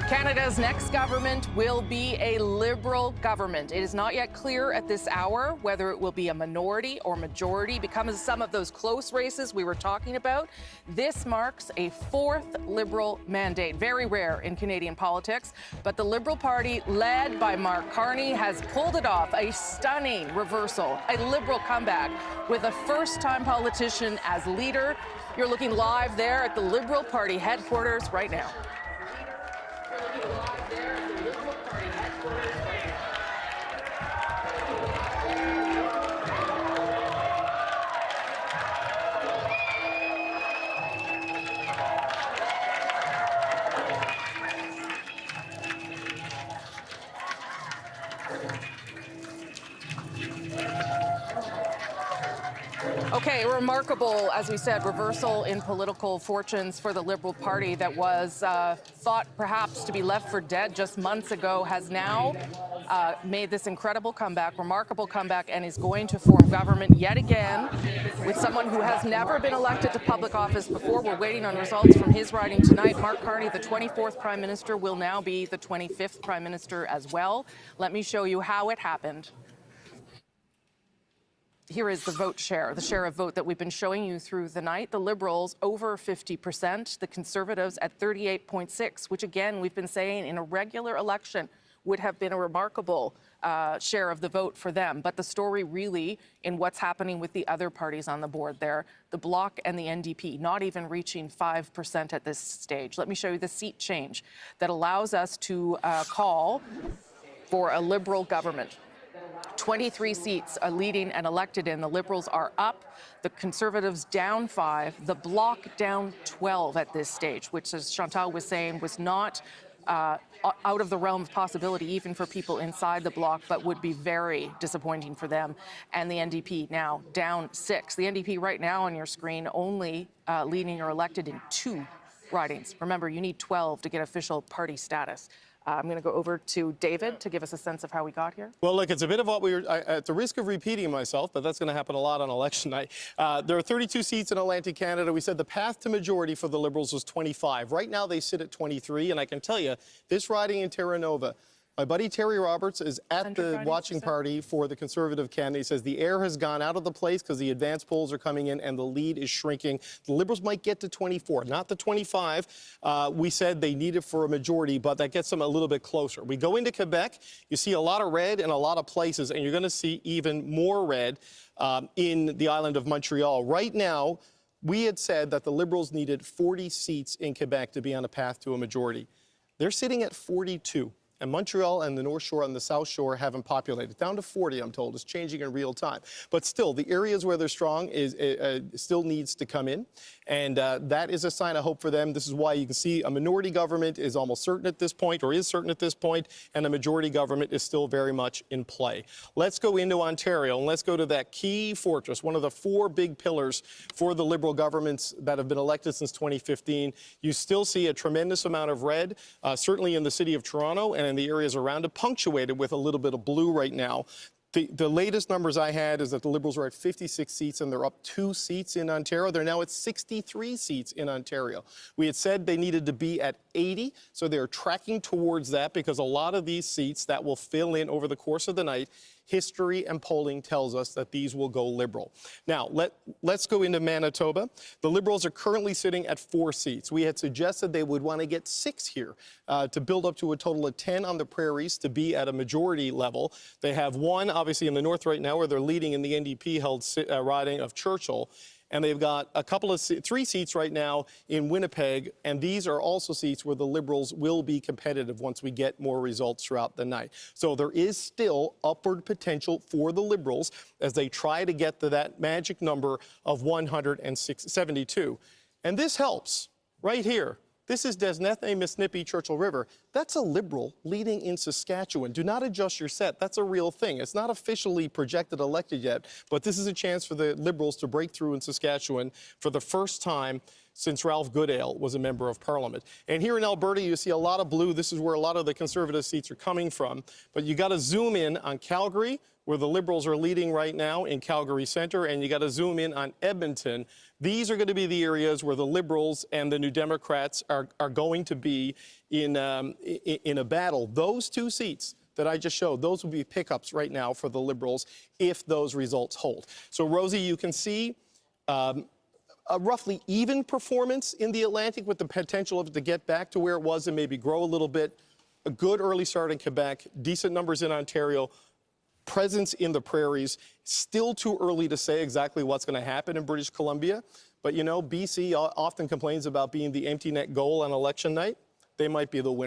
Canada's next government will be a Liberal government. It is not yet clear at this hour whether it will be a minority or majority. Because of some of those close races we were talking about, this marks a fourth Liberal mandate. Very rare in Canadian politics. But the Liberal Party, led by Mark Carney, has pulled it off. A stunning reversal, a Liberal comeback with a first-time politician as leader. You're looking live there at the Liberal Party headquarters right now. Okay, a remarkable, as we said, reversal in political fortunes for the Liberal Party that was thought perhaps to be left for dead just months ago, has now made this incredible comeback, remarkable comeback, and is going to form government yet again with someone who has never been elected to public office before. We're waiting on results from his riding tonight. Mark Carney, the 24th Prime Minister, will now be the 25th Prime Minister as well. Let me show you how it happened. Here is the vote share, the share of vote that we've been showing you through the night. The Liberals over 50%, the Conservatives at 38.6%, which again, we've been saying in a regular election would have been a remarkable share of the vote for them. But the story really in what's happening with the other parties on the board there, the Bloc and the NDP, not even reaching 5% at this stage. Let me show you the seat change that allows us to call for a Liberal government. 23 seats are leading and elected in. The Liberals are up, the Conservatives down 5, the Bloc down 12 at this stage, which, as Chantal was saying, was not out of the realm of possibility even for people inside the Bloc, but would be very disappointing for them. And the NDP now down 6. The NDP right now on your screen only leading or elected in 2 ridings. Remember, you need 12 to get official party status. I'm going to go over to David to give us a sense of how we got here. Well, look, it's a bit of what we were, at the risk of repeating myself, but that's going to happen a lot on election night. There are 32 seats in Atlantic Canada. We said the path to majority for the Liberals was 25. Right now they sit at 23, and I can tell you, this riding in Terra Nova, my buddy Terry Roberts is at the watching party for the Conservative candidate. He says the air has gone out of the place because the advance polls are coming in and the lead is shrinking. The Liberals might get to 24, not the 25. We said they need it for a majority, but that gets them a little bit closer. We go into Quebec, you see a lot of red in a lot of places, and you're going to see even more red in the island of Montreal. Right now, we had said that the Liberals needed 40 seats in Quebec to be on a path to a majority. They're sitting at 42. And Montreal and the North Shore and the South Shore haven't populated. Down to 40, I'm told. It's changing in real time. But still, the areas where they're strong still needs to come in. And that is a sign of hope for them. This is why you can see a minority government is almost certain at this point, or is certain at this point, and a majority government is still very much in play. Let's go into Ontario, and let's go to that key fortress, one of the 4 big pillars for the Liberal governments that have been elected since 2015. You still see a tremendous amount of red, certainly in the city of Toronto and in the areas around it, punctuated with a little bit of blue right now. The latest numbers I had is that the Liberals are at 56 seats and they're up 2 seats in Ontario. They're now at 63 seats in Ontario. We had said they needed to be at 80, so they're tracking towards that because a lot of these seats that will fill in over the course of the night, history and polling tells us that these will go Liberal. Now, let's go into Manitoba. The Liberals are currently sitting at 4 seats. We had suggested they would want to get 6 here to build up to a total of 10 on the prairies to be at a majority level. They have 1, obviously, in the north right now where they're leading in the NDP-held riding of Churchill. And they've got a couple of 3 seats right now in Winnipeg, and these are also seats where the Liberals will be competitive once we get more results throughout the night. So there is still upward potential for the Liberals as they try to get to that magic number of 172. And this helps right here. This is Desnethne Misnipi Churchill River. That's a Liberal leading in Saskatchewan. Do not adjust your set. That's a real thing. It's not officially projected elected yet, but this is a chance for the Liberals to break through in Saskatchewan for the first time since Ralph Goodale was a member of Parliament. And here in Alberta, you see a lot of blue. This is where a lot of the Conservative seats are coming from. But you got to zoom in on Calgary, where the Liberals are leading right now in Calgary Centre, and you got to zoom in on Edmonton. These are going to be the areas where the Liberals and the New Democrats are going to be in a battle. Those two seats that I just showed, those will be pickups right now for the Liberals if those results hold. So, Rosie, you can see a roughly even performance in the Atlantic with the potential of it to get back to where it was and maybe grow a little bit. A good early start in Quebec, decent numbers in Ontario, presence in the prairies. Still too early to say exactly what's going to happen in British Columbia. But, you know, BC often complains about being the empty net goal on election night. They might be the winner.